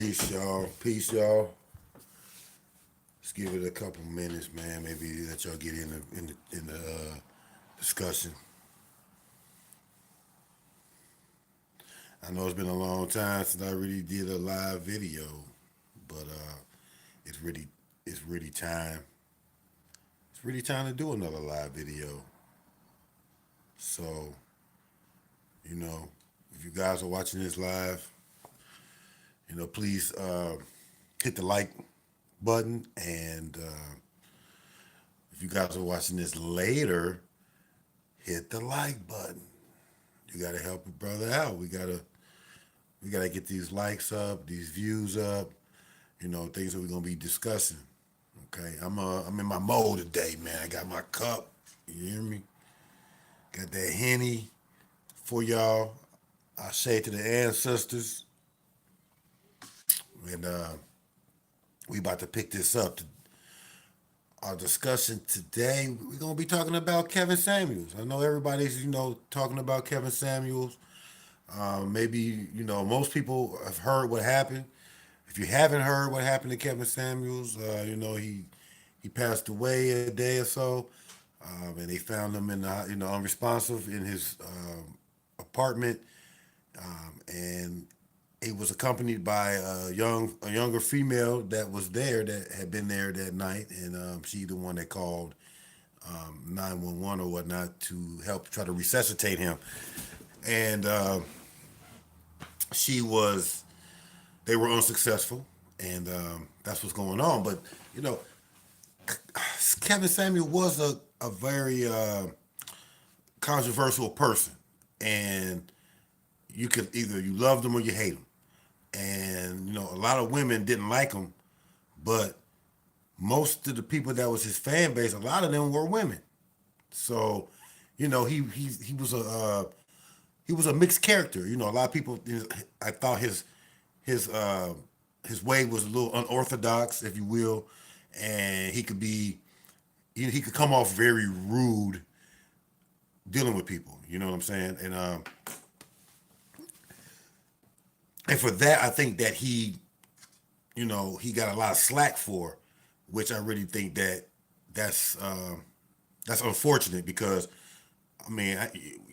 Peace, y'all. Peace, y'all. Let's give it a couple minutes, man. Maybe let y'all get in the discussion. I know it's been a long time since I really did a live video, but it's really it's really time. It's really time to do another live video. So you know, if you guys are watching this live, please hit the like button, and if you guys are watching this later, hit the like button. You gotta help a brother out. We gotta get these likes up, these views up. Things that we're gonna be discussing. Okay, I'm in my mode today, man. I got my cup. You hear me? Got that henny for y'all. I say to the ancestors, and we about to pick this up. Our discussion today, we're gonna be talking about Kevin Samuels. I know everybody's talking about Kevin Samuels. Maybe most people have heard what happened. If you haven't heard what happened to Kevin Samuels, he passed away a day or so, and they found him in the, unresponsive in his apartment, and he was accompanied by a younger female that was there that had been there that night, and she the one that called 911 or whatnot to help try to resuscitate him, and she was they were unsuccessful, and that's what's going on. But you know, Kevin Samuel was a very controversial person, and you could either you loved him or you hate him. And a lot of women didn't like him, but most of the people that was his fan base, a lot of them were women. So, he was a mixed character. A lot of people. I thought his his way was a little unorthodox, if you will, and he could come off very rude dealing with people. You know what I'm saying? And for that, I think that he got a lot of slack for, which I really think that's that's unfortunate because I mean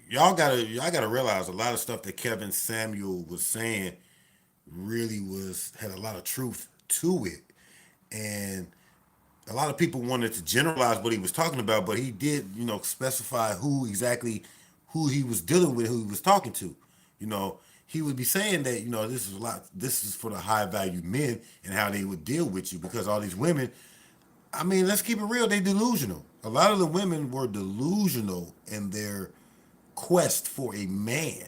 y'all gotta realize a lot of stuff that Kevin Samuel was saying really was had a lot of truth to it, and a lot of people wanted to generalize what he was talking about, but he did specify who he was dealing with, who he was talking to. You know, he would be saying that this is for the high value men and how they would deal with you because all these women. I mean, let's keep it real. They delusional. A lot of the women were delusional in their quest for a man,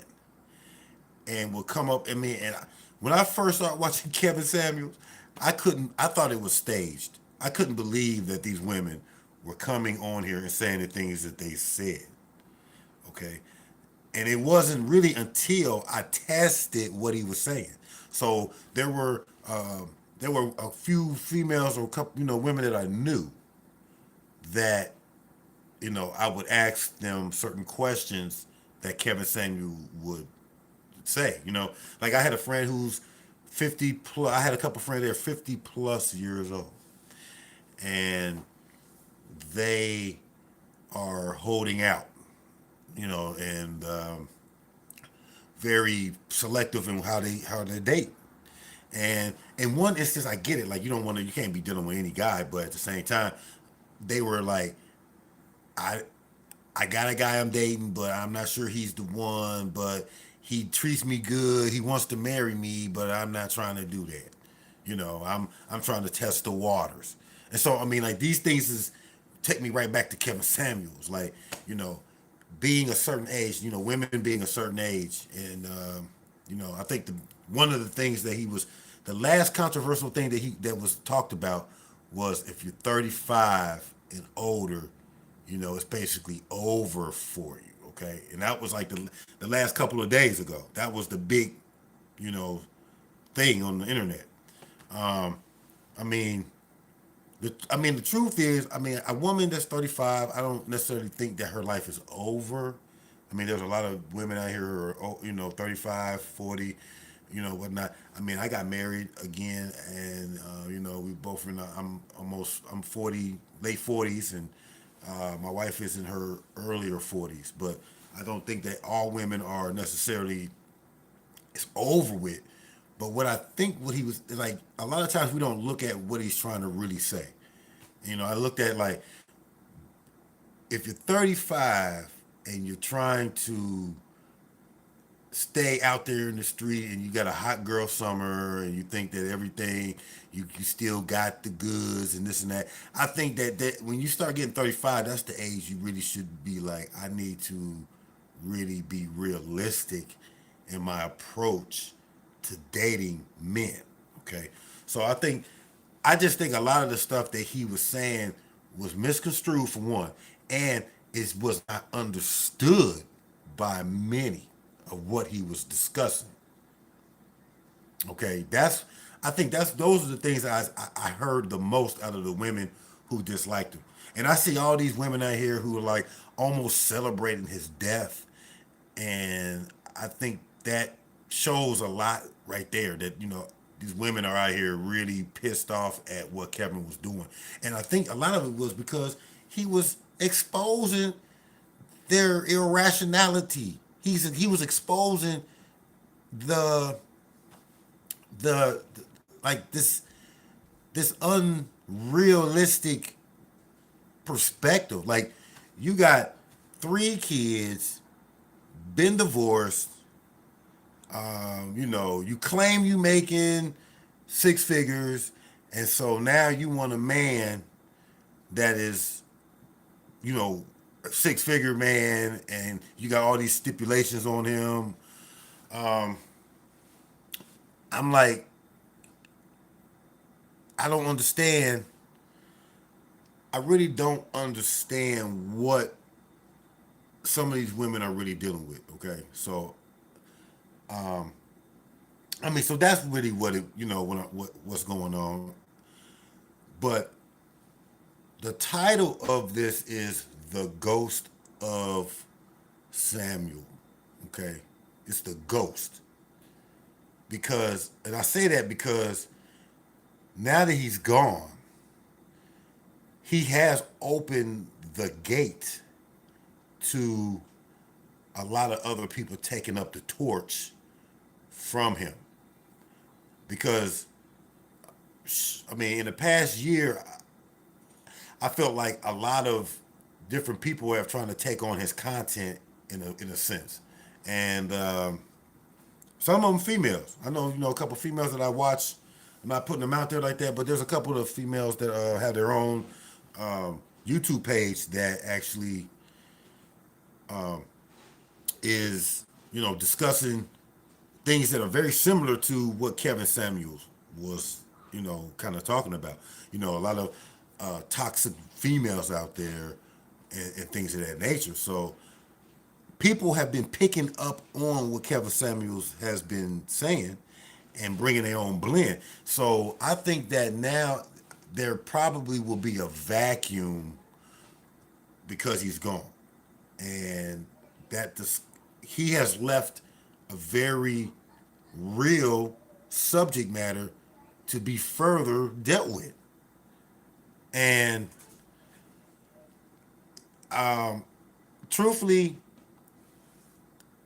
and would come up. I mean, when I first started watching Kevin Samuels, I couldn't. I thought it was staged. I couldn't believe that these women were coming on here and saying the things that they said. Okay, and it wasn't really until I tested what he was saying. So there were a few females or a couple women that I knew that I would ask them certain questions that Kevin Samuel would say. Like I had a friend who's 50 plus. I had a couple friends that are 50 plus years old, and they are holding out. And very selective in how they date. And in one instance, I get it. Like you can't be dealing with any guy, but at the same time, they were like, I I got a guy I'm dating, but I'm not sure he's the one. But he treats me good. He wants to marry me, but I'm not trying to do that. I'm trying to test the waters. And so I mean, like these things is take me right back to Kevin Samuels. Like being a certain age, women being a certain age, and I think one of the things that he was the last controversial thing that was talked about was if you're 35 and older, it's basically over for you. Okay, and that was like the last couple of days ago. That was the big, you know, thing on the internet. I mean, the truth is, I mean, a woman that's 35, I don't necessarily think that her life is over. I mean, there's a lot of women out here who are, 35, 40. whatnot. I mean, I got married again, and we both in. I'm 40, late 40s, and my wife is in her earlier 40s. But I don't think that all women are necessarily it's over with. But what he was like, a lot of times we don't look at what he's trying to really say. I looked at like if you're 35 and you're trying to stay out there in the street and you got a hot girl summer and you think that everything you still got the goods and this and that. I think that when you start getting 35, that's the age you really should be like, I need to really be realistic in my approach to dating men. Okay. So I just think a lot of the stuff that he was saying was misconstrued for one, and it was not understood by many of what he was discussing. Okay, I think those are the things I heard the most out of the women who disliked him, and I see all these women out here who are like almost celebrating his death, and I think that shows a lot right there. That these women are out here really pissed off at what Kevin was doing, and I think a lot of it was because he was exposing their irrationality. He was exposing the the like this unrealistic perspective. Like you got 3 kids, been divorced. You claim you making 6 figures, and so now you want a man that is, a 6-figure man, and you got all these stipulations on him. I'm like, I don't understand. I really don't understand what some of these women are really dealing with. Okay, so so that's really what it, what's going on. But the title of this is The Ghost of Samuel. Okay, it's the ghost and I say that because now that he's gone, he has opened the gate to a lot of other people taking up the torch from him. Because, I mean, in the past year, I felt like a lot of different people have trying to take on his content in a sense. And some of them females. I know, a couple of females that I watch. I'm not putting them out there like that, but there's a couple of females that have their own YouTube page that actually is, discussing things that are very similar to what Kevin Samuels was, kind of talking about. A lot of toxic females out there and things of that nature. So people have been picking up on what Kevin Samuels has been saying and bringing their own blend. So I think that now there probably will be a vacuum because he's gone, and he has left a very real subject matter to be further dealt with. And truthfully,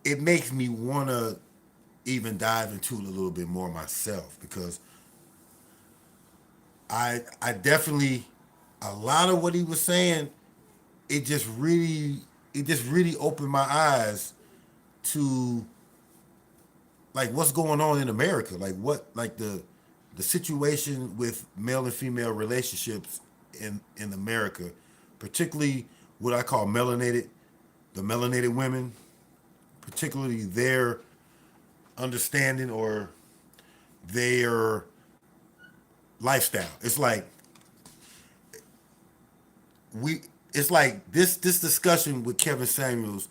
it makes me want to even dive into it a little bit more myself, because I definitely, a lot of what he was saying, it just really opened my eyes to like what's going on in America, like the situation with male and female relationships in America, particularly what I call the melanated women, particularly their understanding or their lifestyle. It's like this discussion with Kevin Samuels.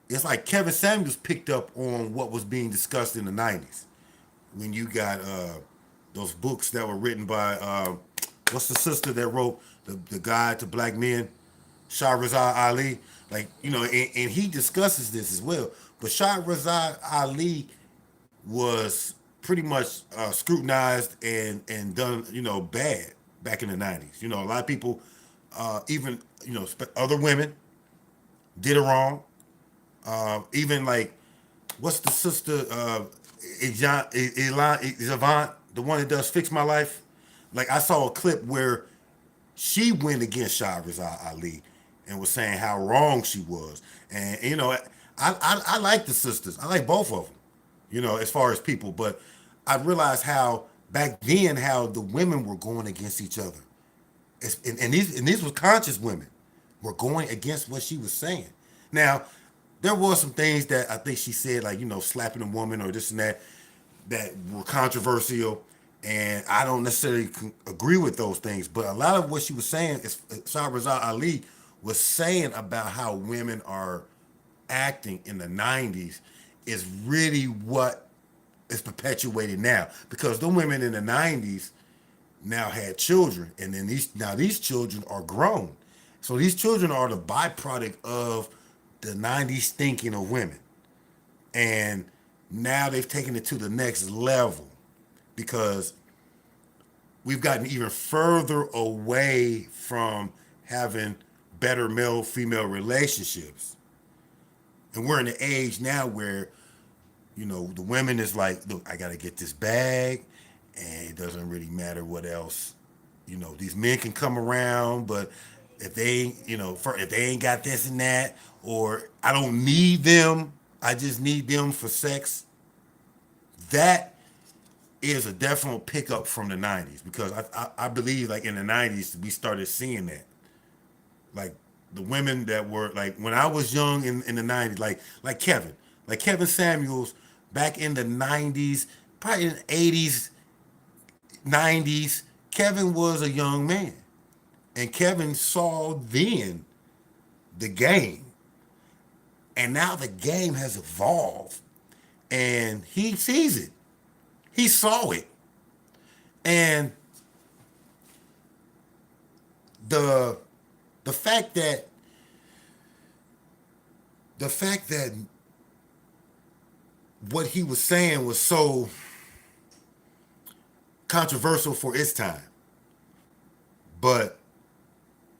It's like Kevin Samuels picked up on what was being discussed in the 90s when you got those books that were written by what's the sister that wrote the Guide to Black Men, Shahrazad Ali. Like, and he discusses this as well. But Shahrazad Ali was pretty much scrutinized and done, bad back in the 90s. A lot of people, even other women did it wrong. Even like, what's the sister, Javant, the one that does Fix My Life? Like, I saw a clip where she went against Shah Razak Ali and was saying how wrong she was. And I like the sisters. I like both of them. As far as people, but I realized how back then how the women were going against each other. And these were conscious women were going against what she was saying. Now, there was some things that I think she said, like, slapping a woman or this and that were controversial, and I don't necessarily agree with those things. But a lot of what she was saying is Shahrazad Ali was saying about how women are acting in the 90s is really what is perpetuated now, because the women in the 90s now had children, and then these children are grown. So these children are the byproduct of the 90s thinking of women. And now they've taken it to the next level, because we've gotten even further away from having better male female relationships. And we're in the age now where, the women is like, look, I got to get this bag, and it doesn't really matter what else. These men can come around, but if they ain't, if they ain't got this and that, or I don't need them, I just need them for sex. That is a definite pickup from the 90s, because I believe, like, in the 90s we started seeing that. Like, the women that were, like, when I was young in the 90s, like Kevin Samuels back in the 90s, probably in the 80s, 90s, Kevin was a young man. And Kevin saw then the game. And now the game has evolved. And he sees it. He saw it. And the the fact that the fact that what he was saying was so controversial for its time, but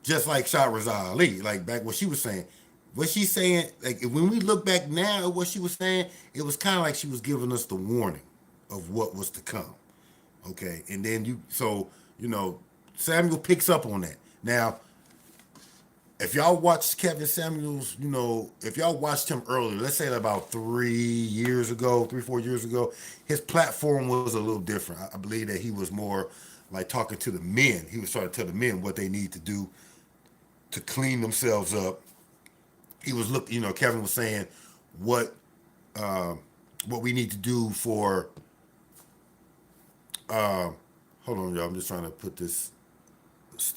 just like Shahrazad Ali, like back what she was saying, what she's saying, like when we look back now at what she was saying, it was kind of like she was giving us the warning of what was to come. Okay, and then Samuel picks up on that. Now, if y'all watched Kevin Samuels, if y'all watched him earlier, let's say about 4 years ago, his platform was a little different. I believe that he was more like talking to the men. He was trying to tell the men what they need to do to clean themselves up. He was Kevin was saying what we need to do for. Hold on, y'all. I'm just trying to put the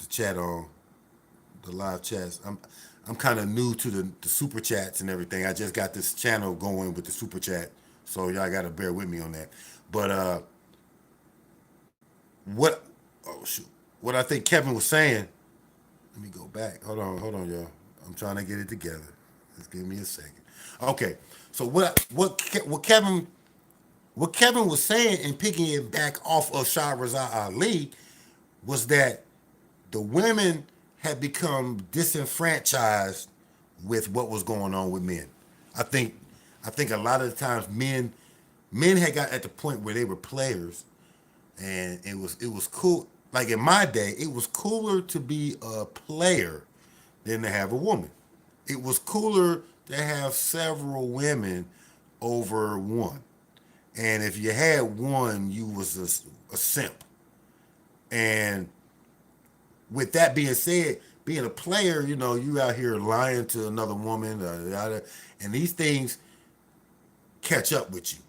chat on, the live chats. I'm kind of new to the super chats and everything. I just got this channel going with the super chat, so y'all got to bear with me on that. But what? Oh shoot! What I think Kevin was saying. Let me go back. Hold on, y'all. I'm trying to get it together. Just give me a second. Okay. So what Kevin was saying, and picking it back off of Shahrazad Ali, was that the women had become disenfranchised with what was going on with men. I think a lot of the times men had got at the point where they were players, and it was cool. Like in my day, it was cooler to be a player than to have a woman. It was cooler to have several women over one. And if you had one, you was a simp. And with that being said, being a player, you out here lying to another woman, and these things catch up with you.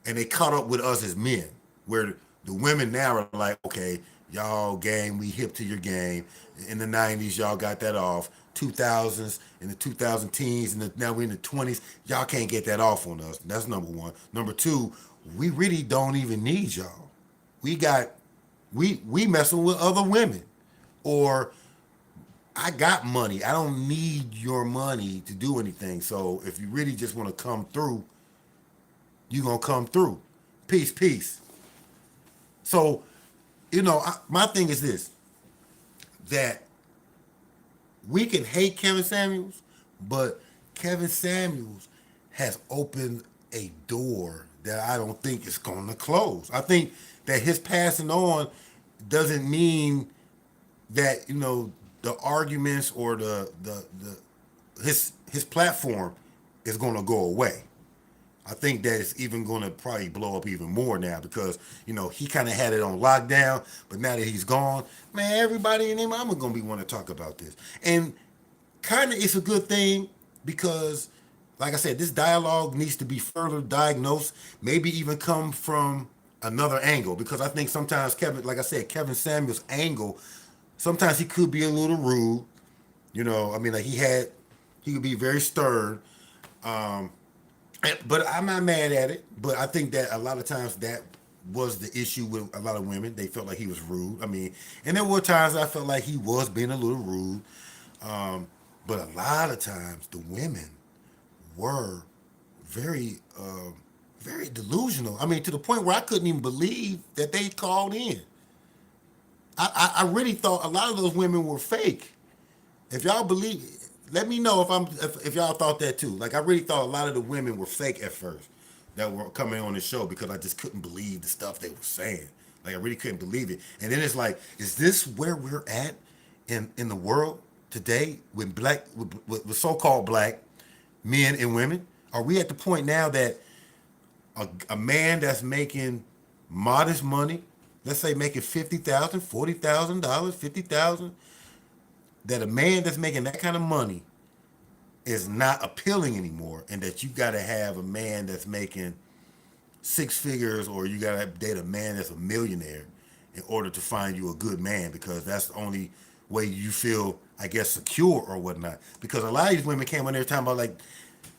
And they caught up with us as men, where the women now are like, okay, y'all game, we hip to your game. In the 90s, y'all got that off. 2000s and the 2000 teens, and now we're in the 20s. Y'all can't get that off on us. That's number one. Number two, we really don't even need y'all. We messing with other women, or I got money. I don't need your money to do anything. So if you really just want to come through, you gonna come through. Peace, peace. So, my thing is this, that we can hate Kevin Samuels, but Kevin Samuels has opened a door that I don't think is going to close. I think that his passing on doesn't mean that the arguments or his platform is going to go away. I think that it's even going to probably blow up even more now because, he kind of had it on lockdown, but now that he's gone, man, everybody and their mama going to be want to talk about this. And kind of it's a good thing because, like I said, this dialogue needs to be further diagnosed, maybe even come from another angle because I think sometimes Kevin Samuel's angle, sometimes he could be a little rude. I mean, like he could be very stern. But I'm not mad at it. But I think that a lot of times that was the issue with a lot of women. They felt like he was rude. I mean, and there were times I felt like he was being a little rude. But a lot of times the women were very, very delusional. I mean, to the point where I couldn't even believe that they called in. I really thought a lot of those women were fake. If y'all believe, let me know if y'all thought that too. Like I really thought a lot of the women were fake at first that were coming on the show because I just couldn't believe the stuff they were saying. Like I really couldn't believe it. And then it's like, is this where we're at in the world today with with so-called black men and women? Are we at the point now that a man that's making modest money, let's say making $50,000, $40,000, $50,000, that a man that's making that kind of money is not appealing anymore, and that you got to have a man that's making six figures, or you got to date a man that's a millionaire in order to find you a good man, because that's the only way you feel, I guess, secure or whatnot. Because a lot of these women came on there talking about like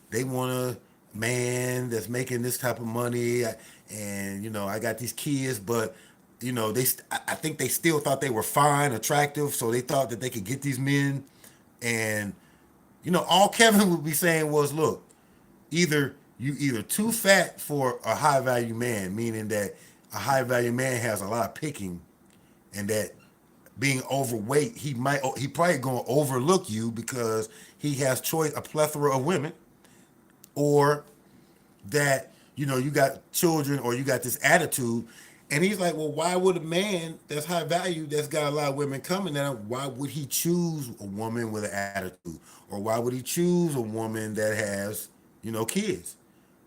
they want a man that's making this type of money, and I got these kids, but I think they still thought they were fine, attractive, so they thought that they could get these men. And all Kevin would be saying was, look, either too fat for a high value man, meaning that a high value man has a lot of picking, and that being overweight, he probably gonna overlook you because he has a plethora of women, or that you got children, or you got this attitude. And he's like, well, why would a man that's high value, that's got a lot of women coming now, why would he choose a woman with an attitude? Or why would he choose a woman that has, kids?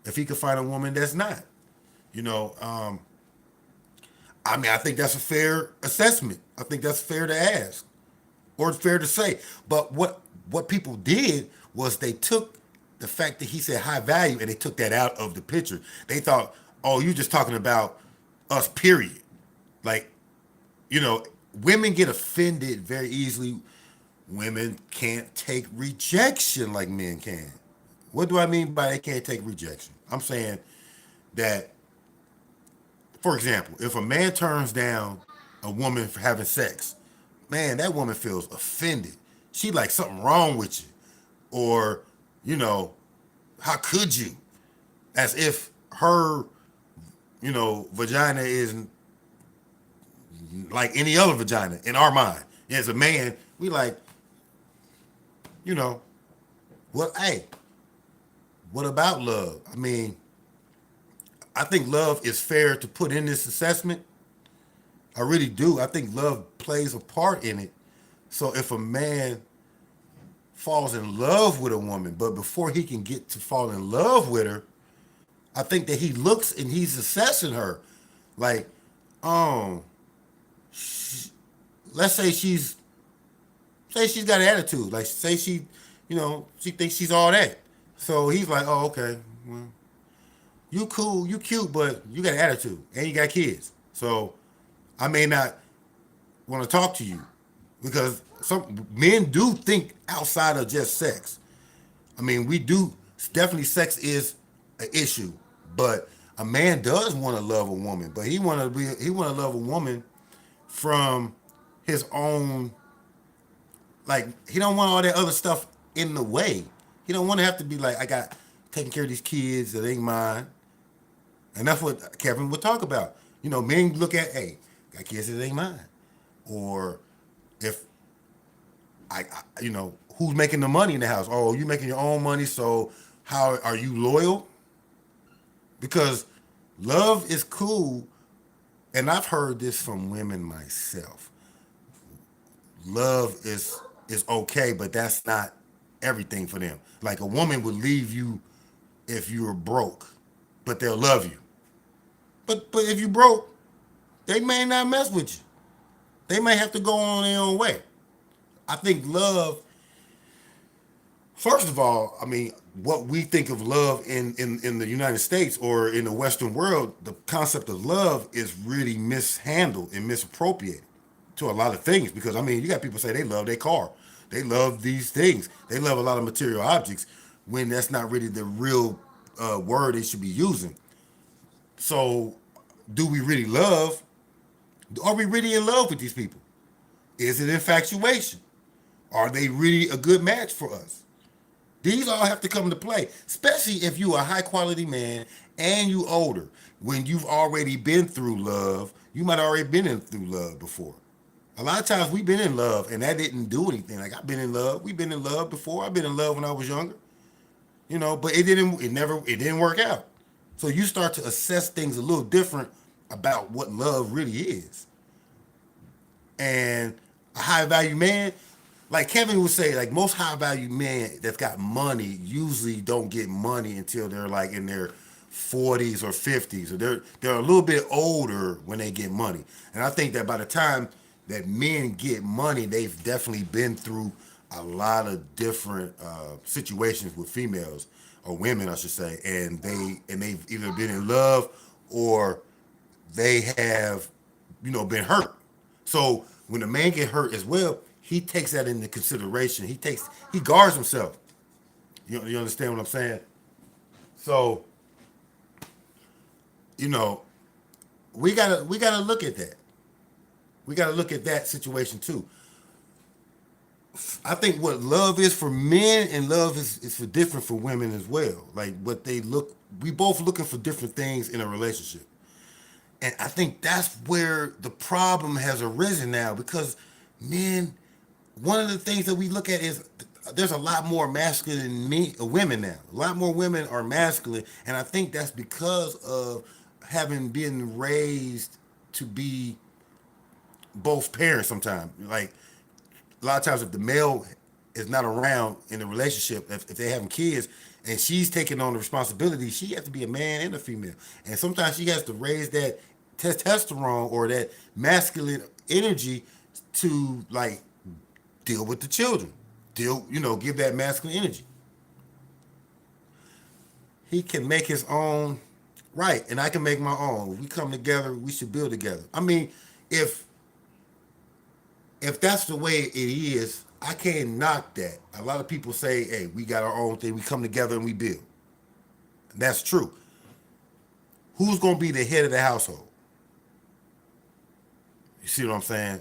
If he could find a woman that's not. I mean, I think that's a fair assessment. I think that's fair to ask. Or fair to say. But what people did was they took the fact that he said high value and they took that out of the picture. They thought, oh, you're just talking about us, period. Like, women get offended very easily. Women can't take rejection like men can. What do I mean by they can't take rejection? I'm saying that, for example, if a man turns down a woman for having sex, man, that woman feels offended. She like something wrong with you. Or, how could you? As if her vagina is like any other vagina in our mind. As a man, we like, hey, what about love? I mean, I think love is fair to put in this assessment. I really do. I think love plays a part in it. So if a man falls in love with a woman, but before he can get to fall in love with her, I think that he looks and he's assessing her. Like, let's say she's got an attitude. Like, say she thinks she's all that. So he's like, oh, okay, well, you cool, you cute, but you got an attitude and you got kids. So I may not want to talk to you, because some men do think outside of just sex. I mean, we do, definitely sex is an issue, but a man does want to love a woman, but he want to love a woman from his own, like, he don't want all that other stuff in the way. He don't want to have to be like, I got taking care of these kids that ain't mine. And that's what Kevin would talk about. Men look at, hey, got kids that ain't mine. Or if who's making the money in the house? Oh, you making your own money, so how are you loyal? Because love is cool, and I've heard this from women myself. Love is okay, but that's not everything for them. Like a woman would leave you if you were broke, but they'll love you. But if you broke, they may not mess with you. They may have to go on their own way. I think love, first of all, I mean, what we think of love in the United States or in the Western world, the concept of love is really mishandled and misappropriated to a lot of things. Because, I mean, you got people say they love their car, they love these things, they love a lot of material objects, when that's not really the real word they should be using. So, do we really love? Are we really in love with these people? Is it infatuation? Are they really a good match for us? These all have to come into play, especially if you are a high quality man and you older. When you've already been through love, you might already been through love before. A lot of times we've been in love and that didn't do anything. Like I've been in love, we've been in love before. I've been in love when I was younger, but it didn't work out. So you start to assess things a little different about what love really is. And a high value man, like Kevin would say, like most high value men that's got money usually don't get money until they're like in their 40s or 50s, or they're a little bit older when they get money. And I think that by the time that men get money, they've definitely been through a lot of different situations with females or women, I should say, and they've either been in love or they have, been hurt. So when a man get hurt as well, he takes that into consideration. He guards himself. You understand what I'm saying? So, you know, we gotta look at that. We gotta look at that situation too. I think what love is for men and love is for different for women as well. Like what they look, we both looking for different things in a relationship. And I think that's where the problem has arisen now because men, one of the things that we look at is there's a lot more masculine women now. A lot more women are masculine. And I think that's because of having been raised to be both parents sometimes. Like a lot of times if the male is not around in the relationship, if they having kids and she's taking on the responsibility, she has to be a man and a female. And sometimes she has to raise that testosterone or that masculine energy to like deal with the children. Give that masculine energy. He can make his own right, and I can make my own. If we come together, we should build together. I mean, if that's the way it is, I can't knock that. A lot of people say, hey, we got our own thing. We come together and we build. And that's true. Who's going to be the head of the household? You see what I'm saying?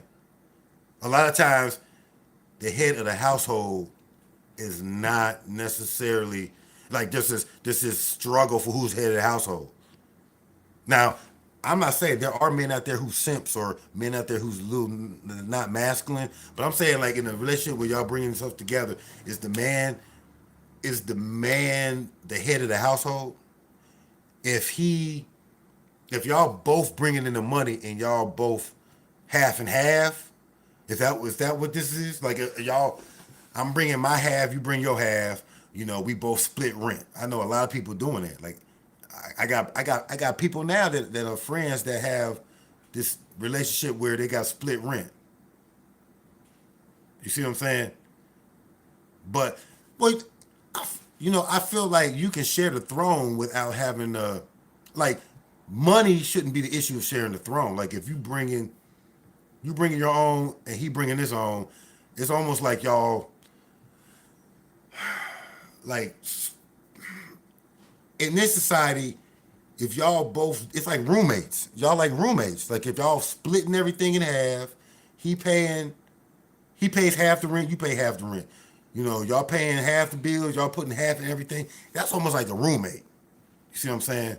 A lot of times, the head of the household is not necessarily like this is struggle for who's head of the household. Now, I'm not saying there are men out there who simps or men out there who's a little not masculine, but I'm saying like in a relationship where y'all bringing stuff together, is the man the head of the household? If y'all both bringing in the money and y'all both half and half, is that what this is? Like y'all, I'm bringing my half, you bring your half. We both split rent. I know a lot of people doing that. Like I got people now that are friends that have this relationship where they got split rent. You see what I'm saying? But I feel like you can share the throne without having like money shouldn't be the issue of sharing the throne. Like if you bringing your own and he bringing his own, it's almost like y'all like in this society, if y'all both, it's like roommates. Y'all like roommates. Like if y'all splitting everything in half, he pays half the rent, you pay half the rent. Y'all paying half the bills, y'all putting half in everything. That's almost like a roommate. You see what I'm saying?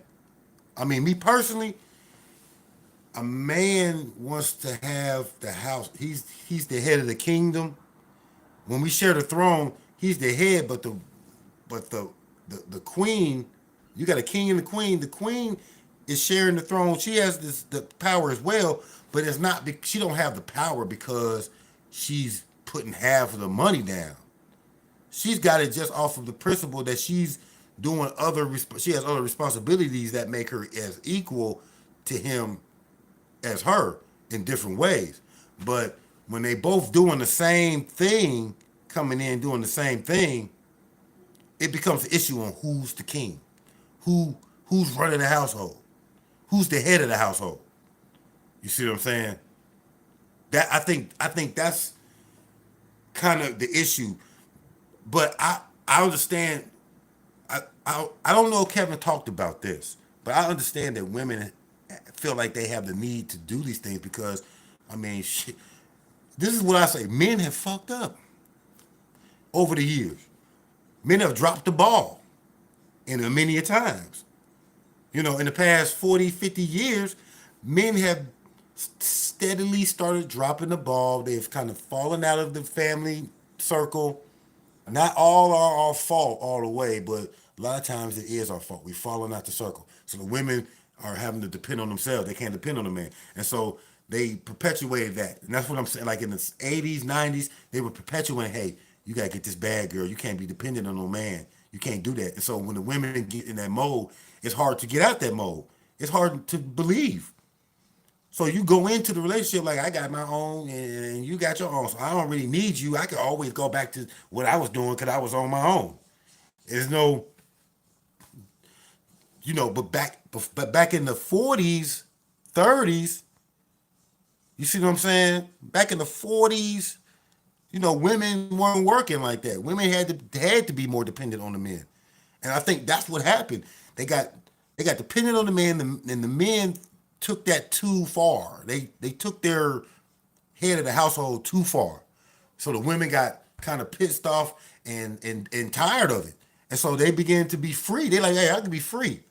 I mean, me personally, a man wants to have the house. He's the head of the kingdom. When we share the throne, he's the head, but the queen, you got a king and a queen. The queen is sharing the throne. She has the power as well, but it's not. She don't have the power because she's putting half of the money down. She's got it just off of the principle that she's doing she has other responsibilities that make her as equal to him as her in different ways. But when they both doing the same thing, coming in doing the same thing, it becomes an issue on who's the king, who's running the household, who's the head of the household. You see what I'm saying? That I think that's kind of the issue. But I understand. I don't know if Kevin talked about this, but I understand that women feel like they have the need to do these things because, I mean, shit, this is what I say. Men have fucked up over the years. Men have dropped the ball in many a times. You know, in the past 40, 50 years, men have steadily started dropping the ball. They've kind of fallen out of the family circle. Not all are our fault all the way, but a lot of times it is our fault. We've fallen out the circle. So the women are having to depend on themselves. They can't depend on the man. And so they perpetuated that. And that's what I'm saying. Like in the 80s, 90s, they were perpetuating, hey, you got to get this bag, girl. You can't be dependent on no man. You can't do that. And so when the women get in that mode, it's hard to get out that mode. It's hard to believe. So you go into the relationship like I got my own and you got your own. So I don't really need you. I can always go back to what I was doing because I was on my own. There's no, but back in the 40s, 30s, you see what I'm saying? Back in the 40s, women weren't working like that. Women had to be more dependent on the men, and I think that's what happened. They got dependent on the men, and the men took that too far. They took their head of the household too far, so the women got kind of pissed off and tired of it, and so they began to be free. They're like, hey, I can be free.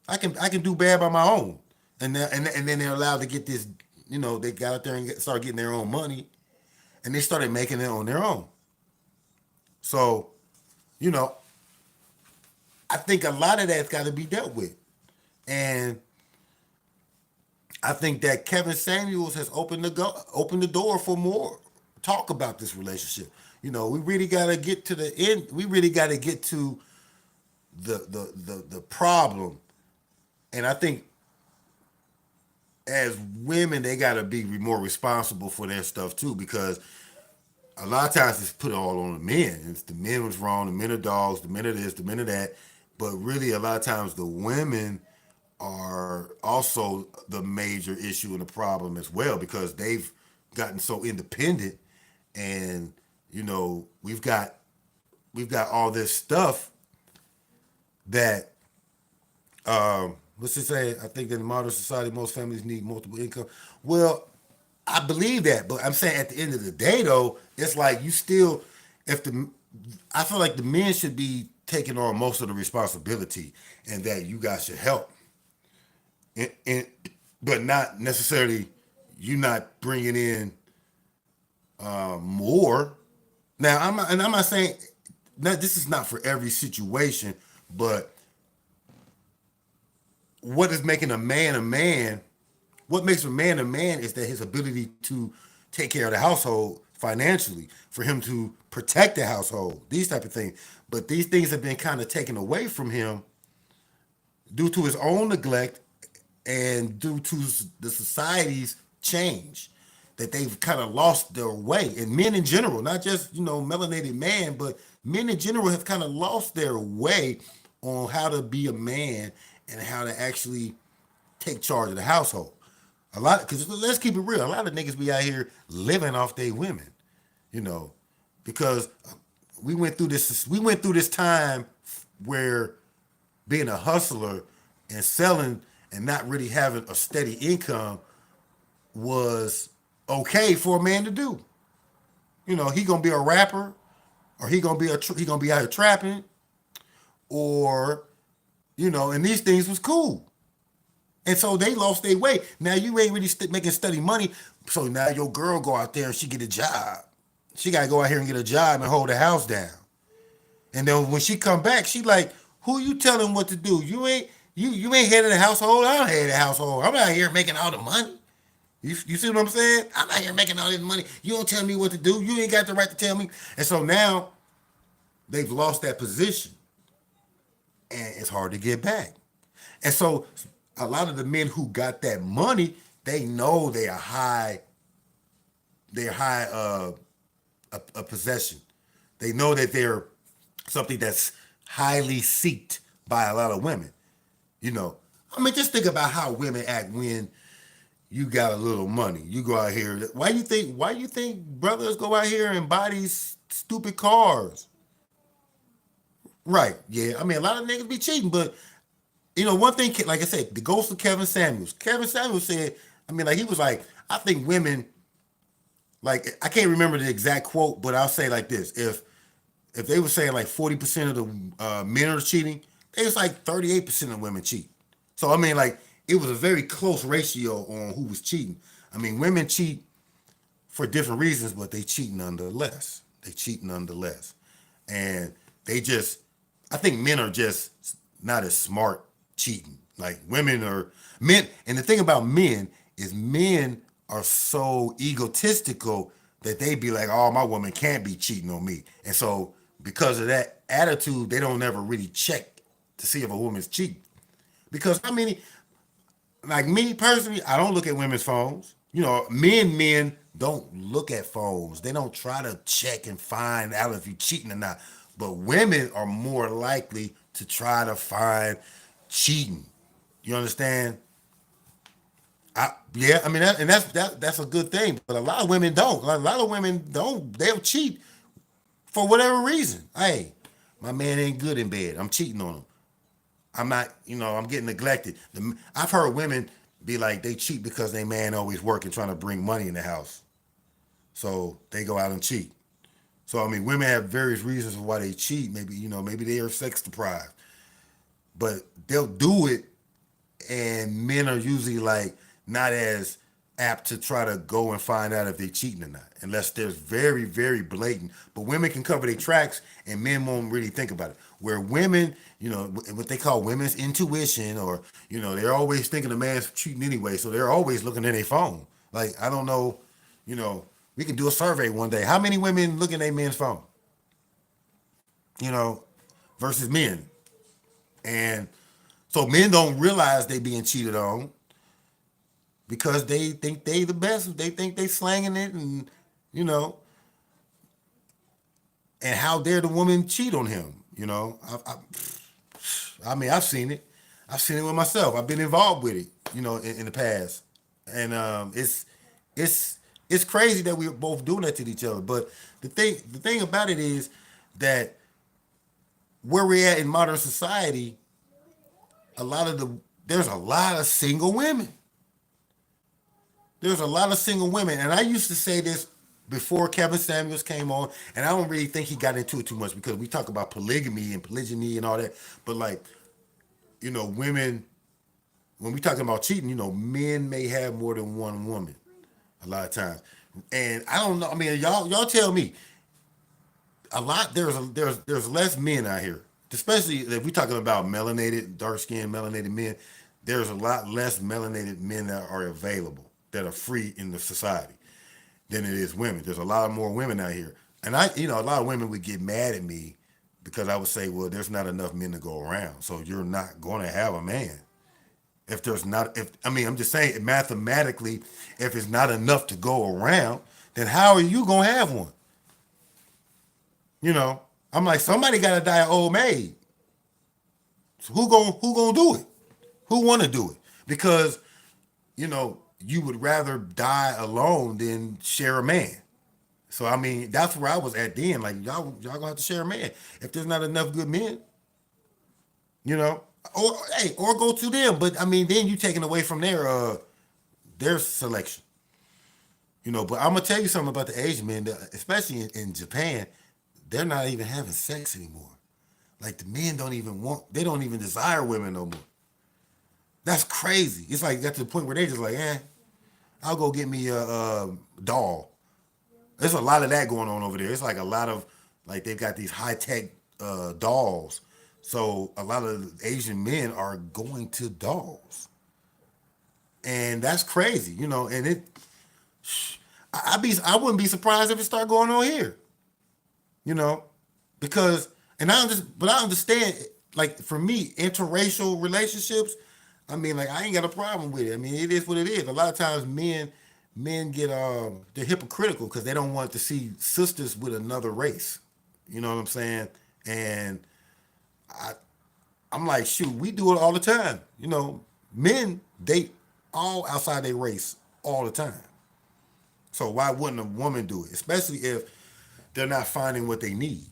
I can do bad by my own, and then they're allowed to get this. They got out there and started getting their own money, and they started making it on their own. So, you know, I think a lot of that's got to be dealt with, and I think that Kevin Samuels has opened the door for more talk about this relationship. We really got to get to the end. We really got to get to the problem, and I think as women, they got to be more responsible for their stuff too, because a lot of times it's put all on the men. It's the men was wrong, the men are dogs, the men are this, the men are that. But really, a lot of times the women are also the major issue and the problem as well, because they've gotten so independent, and we've got all this stuff that let's just say, I think that in modern society, most families need multiple income. Well, I believe that, but I'm saying at the end of the day, though, it's like you still, I feel like the men should be taking on most of the responsibility, and that you guys should help, and but not necessarily you not bringing in more. Now, I'm not saying that this is not for every situation, but what is making a man a man? What makes a man is that his ability to take care of the household financially, for him to protect the household, these type of things. But these things have been kind of taken away from him due to his own neglect and due to the society's change, that they've kind of lost their way. And men in general, not just, melanated man, but men in general have kind of lost their way on how to be a man and how to actually take charge of the household. A lot, because let's keep it real, a lot of niggas be out here living off their women, because we went through this time where being a hustler and selling and not really having a steady income was okay for a man to do. He gonna be a rapper, or he gonna be out here trapping, or and these things was cool. And so they lost their way. Now you ain't really making steady money. So now your girl go out there and she get a job. She gotta go out here and get a job and hold the house down. And then when she come back, she like, who you telling what to do? You ain't head of the household. I'm head of the household. I'm out here making all the money. You see what I'm saying? I'm out here making all this money. You don't tell me what to do. You ain't got the right to tell me. And so now they've lost that position, and it's hard to get back. And so a lot of the men who got that money, they know they're high a possession. They know that they're something that's highly sought by a lot of women. You know, I mean, just think about how women act when you got a little money. You go out here. Why you think brothers go out here and buy these stupid cars? Right. Yeah. I mean, a lot of niggas be cheating, but one thing, like I said, the ghost of Kevin Samuels. Kevin Samuels said, I mean, like he was like, I think women, like I can't remember the exact quote, but I'll say like this: if they were saying like 40% of the men are cheating, it was like 38% of women cheat. So I mean, like it was a very close ratio on who was cheating. I mean, women cheat for different reasons, but they cheat nonetheless. They cheat nonetheless, and they just, I think men are just not as smart cheating. Like women are men, and the thing about men is men are so egotistical that they be like, "Oh, my woman can't be cheating on me," and so because of that attitude, they don't ever really check to see if a woman's cheating. Because how many, like me personally, I don't look at women's phones. Men don't look at phones. They don't try to check and find out if you're cheating or not. But women are more likely to try to find cheating. You understand? Yeah, I mean, that's a good thing. But a lot of women don't. A lot of women don't. They'll cheat for whatever reason. Hey, my man ain't good in bed. I'm cheating on him. I'm not, I'm getting neglected. I've heard women be like they cheat because their man always working, trying to bring money in the house. So they go out and cheat. So I mean, women have various reasons for why they cheat. Maybe they are sex deprived, but they'll do it, and men are usually like not as apt to try to go and find out if they're cheating or not, unless there's very, very blatant. But women can cover their tracks, and men won't really think about it. Where women, what they call women's intuition, or they're always thinking the man's cheating anyway, so they're always looking at their phone. Like I don't know, we can do a survey one day. How many women look at their men's phone? Versus men, and so men don't realize they being cheated on because they think they the best. They think they slanging it, and you know, and how dare the woman cheat on him? I mean, I've seen it. I've seen it with myself. I've been involved with it, in the past, and it's it's crazy that we're both doing that to each other. But the thing about it is that where we're at in modern society, there's a lot of single women. There's a lot of single women, and I used to say this before Kevin Samuels came on, and I don't really think he got into it too much because we talk about polygamy and polygyny and all that. But like, women, when we talking about cheating, men may have more than one woman a lot of times, and I don't know. I mean, y'all tell me. A lot there's less men out here, especially if we're talking about melanated, dark skinned melanated men. There's a lot less melanated men that are available, that are free in the society, than it is women. There's a lot more women out here, and a lot of women would get mad at me because I would say, well, there's not enough men to go around, so you're not going to have a man. If there's not, if I mean, I'm just saying mathematically, if it's not enough to go around, then how are you gonna have one? I'm like, somebody got to die an old maid. So who gonna do it? Who want to do it? Because you would rather die alone than share a man. So I mean, that's where I was at then. Like y'all gonna have to share a man if there's not enough good men. Or hey, or go to them. But I mean, then you taking away from their selection. But I'm gonna tell you something about the Asian men, especially in Japan. They're not even having sex anymore. Like the men don't even desire women no more. That's crazy. It's like that's the point where they just like, I'll go get me a doll. There's a lot of that going on over there. It's like a lot of like they've got these high tech dolls. So a lot of Asian men are going to dolls, and that's crazy, And I wouldn't be surprised if it start going on here, you know, because but I understand. Like for me, interracial relationships. I mean, like I ain't got a problem with it. I mean, it is what it is. A lot of times, men get they're hypocritical because they don't want to see sisters with another race. You know what I'm saying? And I'm like, shoot, we do it all the time. Men date all outside their race all the time. So why wouldn't a woman do it? Especially if they're not finding what they need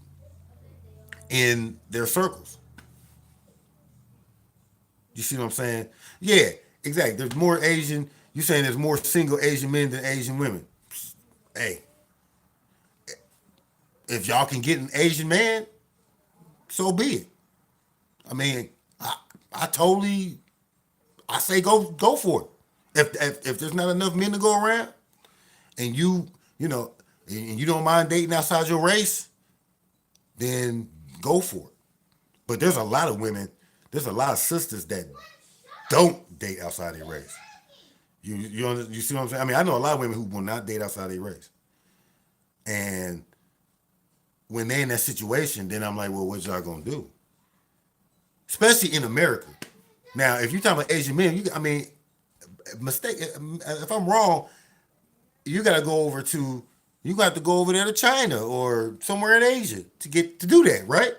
in their circles. You see what I'm saying? Yeah, exactly. There's more Asian. You saying there's more single Asian men than Asian women? Hey, if y'all can get an Asian man, so be it. I mean, I totally, I say go for it. If there's not enough men to go around, and you know, and you don't mind dating outside your race, then go for it. But there's a lot of women, there's a lot of sisters that don't date outside their race. You see what I'm saying? I mean, I know a lot of women who will not date outside their race, and when they're in that situation, then I'm like, well, what y'all gonna do? Especially in America. Now, if you're talking about Asian men, I mean, mistake. If I'm wrong, you got to go over to, you got to go over there to China or somewhere in Asia to do that, right?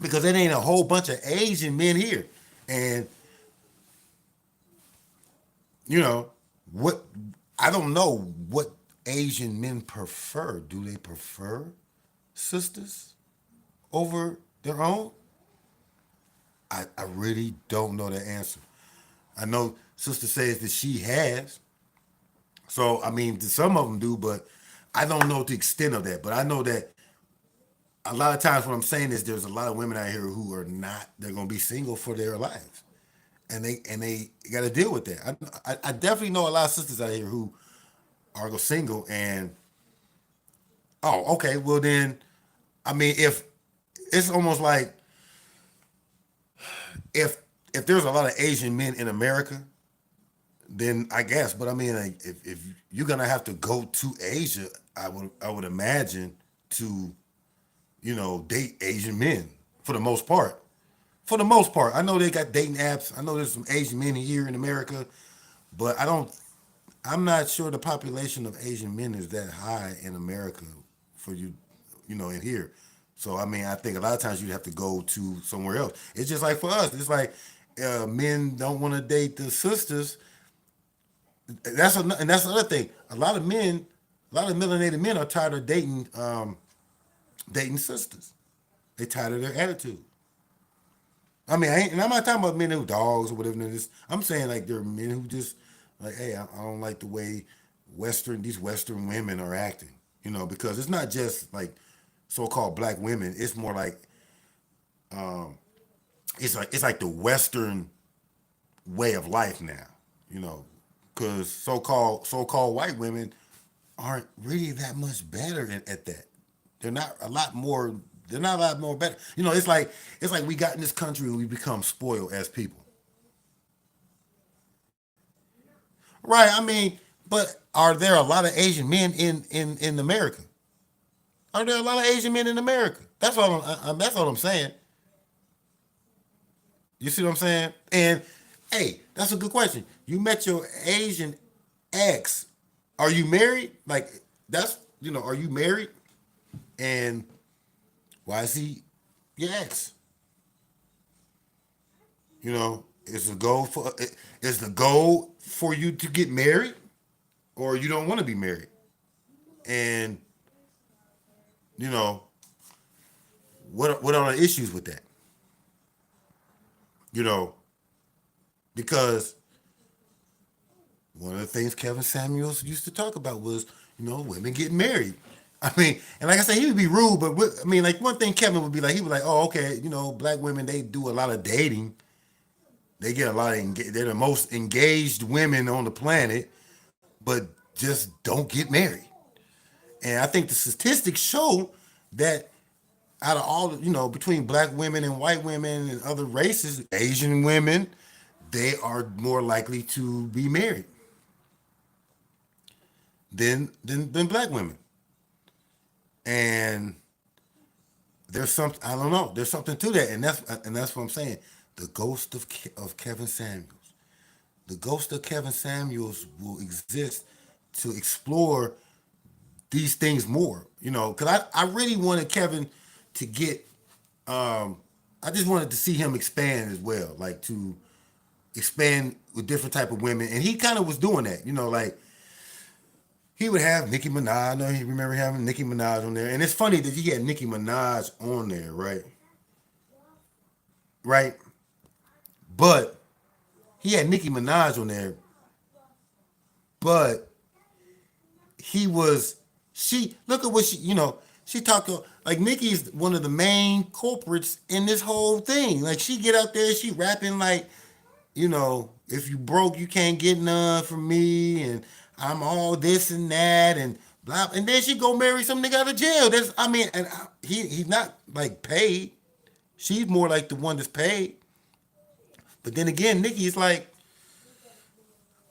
Because there ain't a whole bunch of Asian men here, and you know what? I don't know what Asian men prefer. Do they prefer sisters over their own? I really don't know the answer. I know sister says that she has. So I mean, some of them do, but I don't know the extent of that. But I know that a lot of times what I'm saying is there's a lot of women out here who are not. They're going to be single for their lives, and they got to deal with that. I definitely know a lot of sisters out here who are single, and oh, okay, well then, I mean, if it's almost like if there's a lot of Asian men in America, then I guess. But I mean, like, if you're gonna have to go to Asia, I would imagine to date Asian men for the most part. For the most part, I know they got dating apps. I know there's some Asian men here in America, but I'm not sure the population of Asian men is that high in America for in here. So I mean, I think a lot of times you have to go to somewhere else. It's just like for us. It's like men don't want to date the sisters. And that's another thing. A lot of melanated men are tired of dating sisters. They tired of their attitude. I mean, and I'm not talking about men who dogs or whatever. I'm saying like there are men who just like, hey, I don't like the way these Western women are acting. Because it's not just like so-called black women. It's more like it's like the Western way of life now. Because so-called white women aren't really that much better at that. They're not a lot more. They're not a lot more better. It's like we got in this country and we become spoiled as people. Right. I mean, but are there a lot of Asian men in America? Are there a lot of Asian men in America? That's what I'm saying. You see what I'm saying? And hey, that's a good question. You met your Asian ex. Are you married? Like are you married? And why is he your ex? Is the goal for you to get married, or you don't want to be married? And you know what are the issues with that? You know because one of the things Kevin Samuels used to talk about was women getting married. I mean, and like I said, he would be rude, but I mean, like one thing Kevin would be like, he would be like, oh, okay, black women they do a lot of dating. They get a lot of they're the most engaged women on the planet, but just don't get married. And I think the statistics show that out of all, between black women and white women and other races, Asian women, they are more likely to be married than black women. And there's something, I don't know, there's something to that, and that's what I'm saying. The ghost of Kevin Samuels, the ghost of Kevin Samuels will exist to explore these things more. Because I really wanted Kevin to get, I just wanted to see him expand as well, like to expand with different type of women, and he kind of was doing that. Like he would have Nicki Minaj. I know he remember having Nicki Minaj on there, and it's funny that he had Nicki Minaj on there, right? Right, but he had Nicki Minaj on there, but he was she look at what she talked like Nicki's one of the main culprits in this whole thing. Like she get out there, she rapping like, if you broke, you can't get none from me, and I'm all this and that, and blah. And then she go marry some nigga out of jail. That's I mean, and he's not like paid. She's more like the one that's paid. But then again, Nicki is like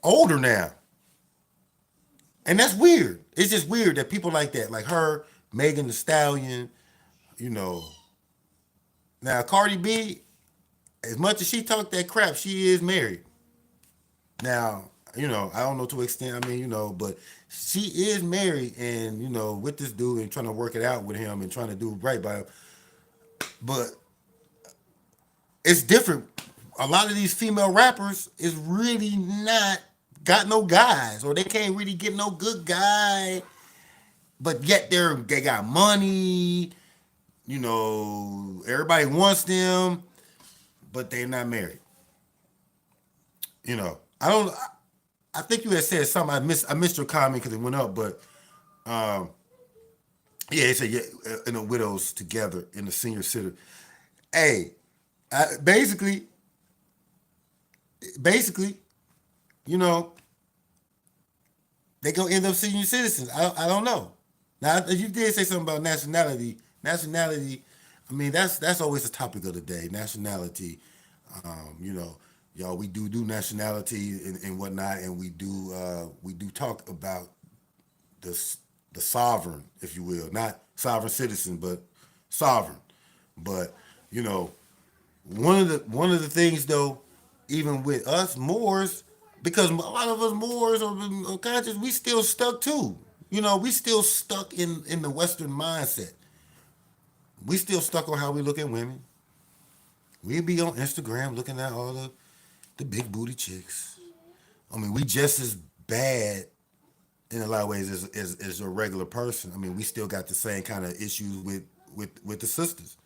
older now, and that's weird. It's just weird that people like that, like her, Megan Thee Stallion, you know. Now Cardi B, as much as she talked that crap, she is married. Now, I don't know to what extent. I mean, but she is married and with this dude and trying to work it out with him and trying to do right by him. But it's different. A lot of these female rappers is really not got no guys, or they can't really get no good guy. But yet they got money. Everybody wants them, but they're not married. I don't. I think you had said something. I missed your comment because it went up, but yeah, it said yeah, in the widows together in the senior citizen. Hey, basically, you know, they gonna end up senior citizens. I don't know. Now you did say something about nationality. Nationality. I mean, that's always the topic of the day. Nationality. You know, y'all, we do nationality and whatnot, and we do talk about the the sovereign, if you will, not sovereign citizen, but sovereign. But you know, one of the things though, even with us Moors, because a lot of us Moors or conscious, we still stuck too. We still stuck in the Western mindset. We still stuck on how we look at women. We be on Instagram looking at all the big booty chicks. I mean, we just as bad in a lot of ways as a regular person. I mean, we still got the same kind of issues with the sisters.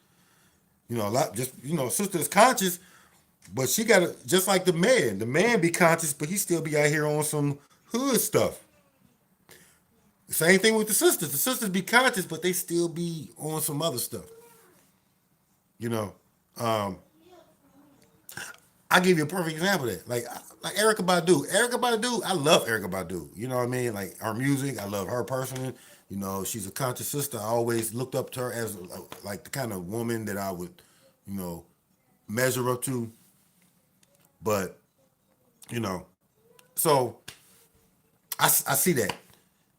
A lot just sisters conscious, but she got just like the man. The man be conscious, but he still be out here on some hood stuff. Same thing with the sisters. The sisters be conscious, but they still be on some other stuff. You know, um, I'll give you a perfect example of that. Like Erica Badu. Erica Badu, I love Erica Badu. You know what I mean? Like her music, I love her personally. She's a conscious sister. I always looked up to her as like the kind of woman that I would, you know, measure up to. But, you know, so I see that.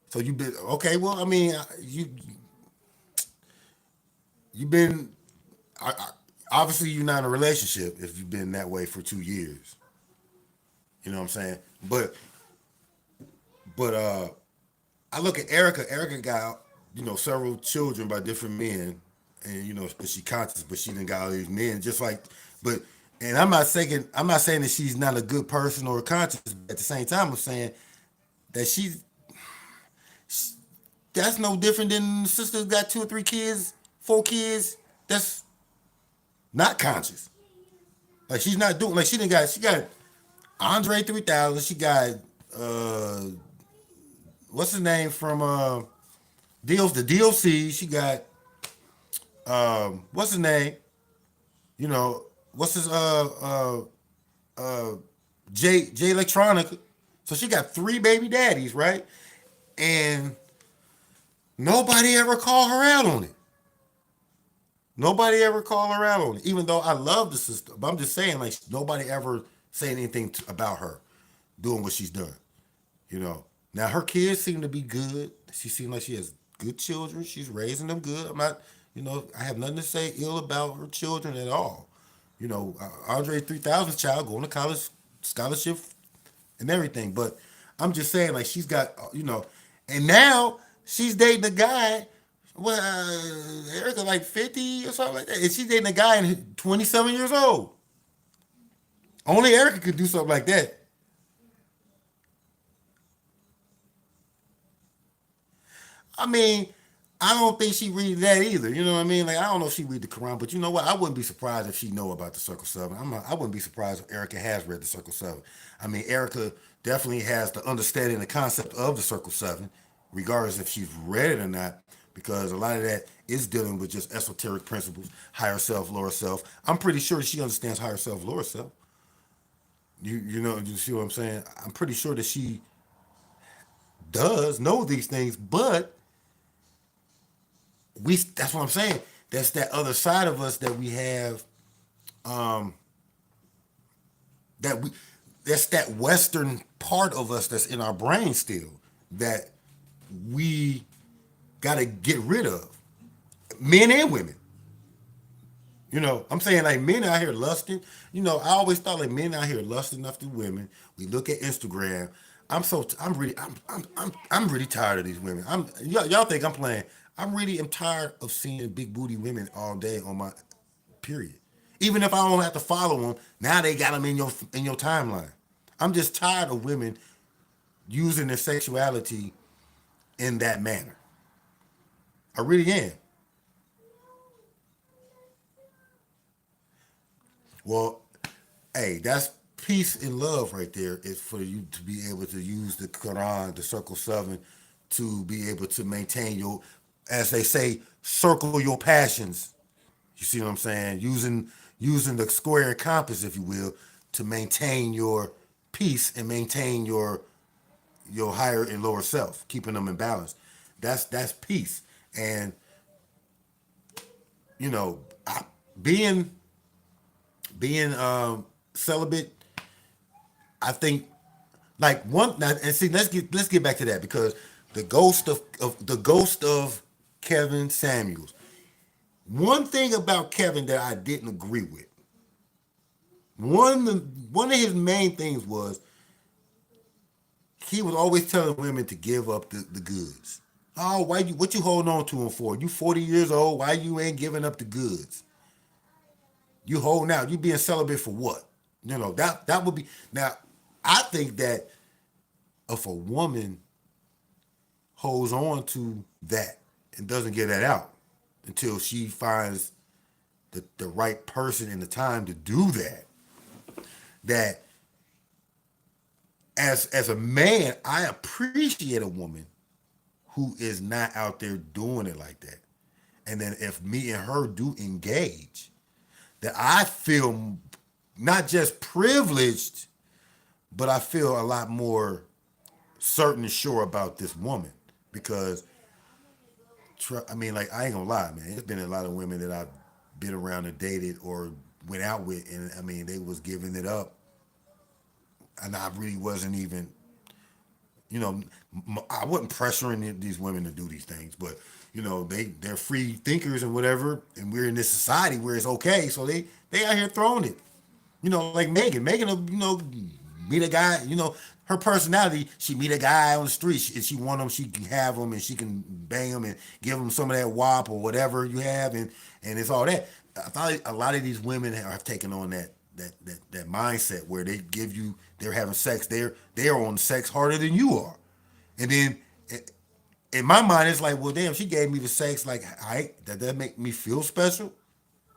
So you've been okay. Well, I mean, you've been obviously you're not in a relationship if you've been that way for 2 years. You know what I'm saying? But I look at Erica. Erica got several children by different men, and but she conscious, but she didn't got all these men just like. But and I'm not saying that she's not a good person or conscious. But at the same time, I'm saying that that's no different than the sister who got 2 or 3 kids, 4 kids. That's not conscious. Like she's not doing like she got Andre 3000. She got uh what's his name from the DOC. She got what's his name? You know, what's his J Electronica. So she got three baby daddies, right? And nobody ever called her out on it. Nobody ever called her out on it. Even though I love the sister, but I'm just saying, like, nobody ever said anything about her doing what she's done. You know. Now her kids seem to be good. She seems like she has good children. She's raising them good. I'm not, I have nothing to say ill about her children at all. Andre 3000's child going to college, scholarship, and everything. But I'm just saying, like, she's got, and now she's dating a guy. Well, Erica like 50 or something like that, and she's dating a guy and 27 years old. Only Erica could do something like that. I mean, I don't think she read that either. You know what I mean? Like, I don't know if she read the Quran, but you know what? I wouldn't be surprised if she know about the Circle Seven. I wouldn't be surprised if Erica has read the Circle Seven. I mean, Erica definitely has the understanding, the concept of the Circle Seven, regardless if she's read it or not, because a lot of that is dealing with just esoteric principles, higher self, lower self. I'm pretty sure she understands higher self, lower self. You see what I'm saying? I'm pretty sure that she does know these things, but that's what I'm saying. That's that other side of us that we have, um that we that's that western part of us that's in our brain still, that we got to get rid of, men and women. I'm saying, like, men out here lusting. I always thought, like, men out here lusting after women. We look at Instagram. I'm really tired of these women. Y'all think I'm playing. I'm tired of seeing big booty women all day on my period. Even if I don't have to follow them, now they got them in your timeline. I'm just tired of women using their sexuality in that manner. I really am. Well, hey, that's peace and love right there. Is for you to be able to use the Quran, the Circle Seven, to be able to maintain your, as they say, circle your passions. You see what I'm saying? Using the square and compass, if you will, to maintain your peace and maintain your higher and lower self, keeping them in balance. That's peace. And you know, being celibate, I think, like, one now, and see, let's get back to that, because the ghost of Kevin Samuels. One thing about Kevin that I didn't agree with, one one of his main things was he was always telling women to give up the goods. Oh, what you holding on to him for? You 40 years old, why you ain't giving up the goods? You holding out, you being celibate for what? That would be, now, I think that if a woman holds on to that and doesn't get that out until she finds the right person and the time to do that, that as a man, I appreciate a woman who is not out there doing it like that. And then if me and her do engage, that I feel not just privileged, but I feel a lot more certain and sure about this woman. Because, I mean, like, I ain't gonna lie, man. There's been a lot of women that I've been around and dated or went out with, and I mean, they was giving it up, and I really wasn't even, I wasn't pressuring these women to do these things, but they're free thinkers and whatever, and we're in this society where it's okay, so they out here throwing it. Like Megan. Megan, meet a guy. Her personality. She meet a guy on the street, and she want him. She can have him, and she can bang him and give him some of that wop or whatever you have, and it's all that. I thought a lot of these women have taken on that mindset where they're having sex. They're on sex harder than you are, and then in my mind it's like, well, damn, she gave me the sex. Like, that make me feel special?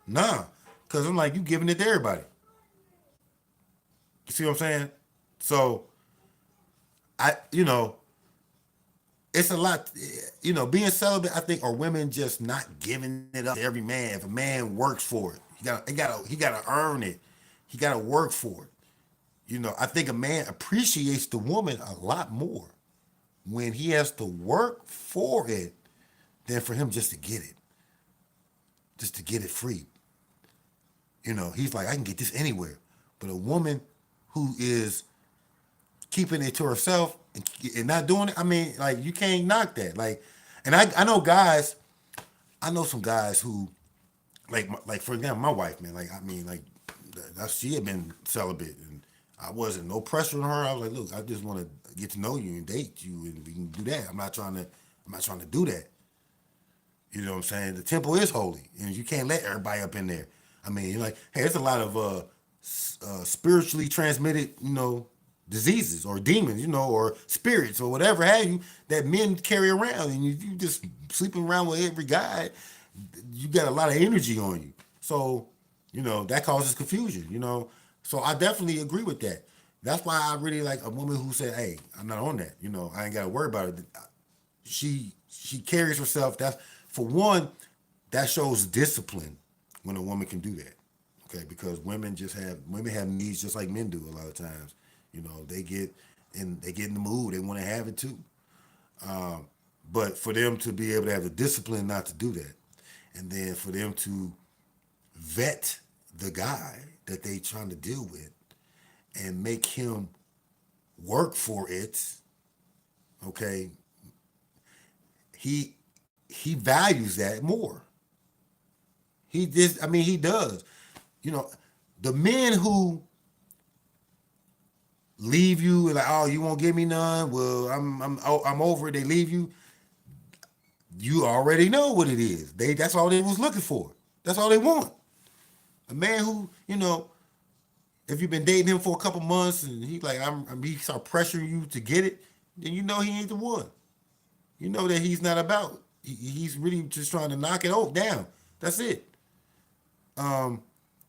Nah, because I'm like, you giving it to everybody. You see what I'm saying? So I, it's a lot. being celibate, I think, are women just not giving it up to every man. If a man works for it, he gotta earn it. He gotta work for it. I think a man appreciates the woman a lot more when he has to work for it than for him just to get it free. He's like, I can get this anywhere. But a woman who is keeping it to herself and not doing it, I mean, like, you can't knock that. Like, and I know guys, I know some guys who, like for example, my wife, man, like, I mean, like, she had been celibate, and I wasn't no pressure on her. I was like, look, I just want to get to know you and date you, and we can do that. I'm not trying to do that. You know what I'm saying? The temple is holy, and you can't let everybody up in there. I mean, you're like, hey, there's a lot of spiritually transmitted, diseases or demons, or spirits or whatever have you that men carry around, and you just sleeping around with every guy. You got a lot of energy on you, so that causes confusion. So I definitely agree with that. That's why I really like a woman who said, "Hey, I'm not on that. I ain't got to worry about it." She carries herself. That's for one. That shows discipline when a woman can do that. Okay, because women have needs just like men do a lot of times. They get in the mood. They want to have it too. But for them to be able to have the discipline not to do that, and then for them to vet the guy that they trying to deal with and make him work for it, okay, he he values that more. He does. You know, the men who leave you like, oh, you won't give me none. Well, I'm over it. They leave you. You already know what it is. That's all they was looking for. That's all they want. A man who, if you've been dating him for a couple months and he like he start pressuring you to get it, then you know he ain't the one. You know that he's not about. He's really just trying to knock it down. That's it. A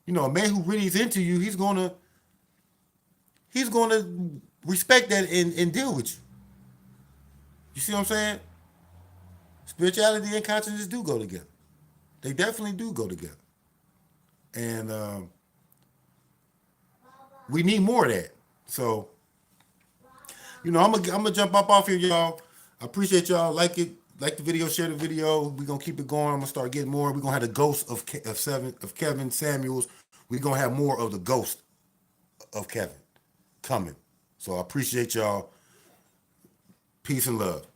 man who really is into you, he's gonna respect that and deal with you. You see what I'm saying? Spirituality and consciousness do go together. They definitely do go together, and we need more of that. So, I'm gonna jump up off here, y'all. I appreciate y'all. Like the video, share the video. We're gonna keep it going. I'm gonna start getting more. We're gonna have the ghost of Kevin Samuels. We're gonna have more of the ghost of Kevin coming. So I appreciate y'all. Peace and love.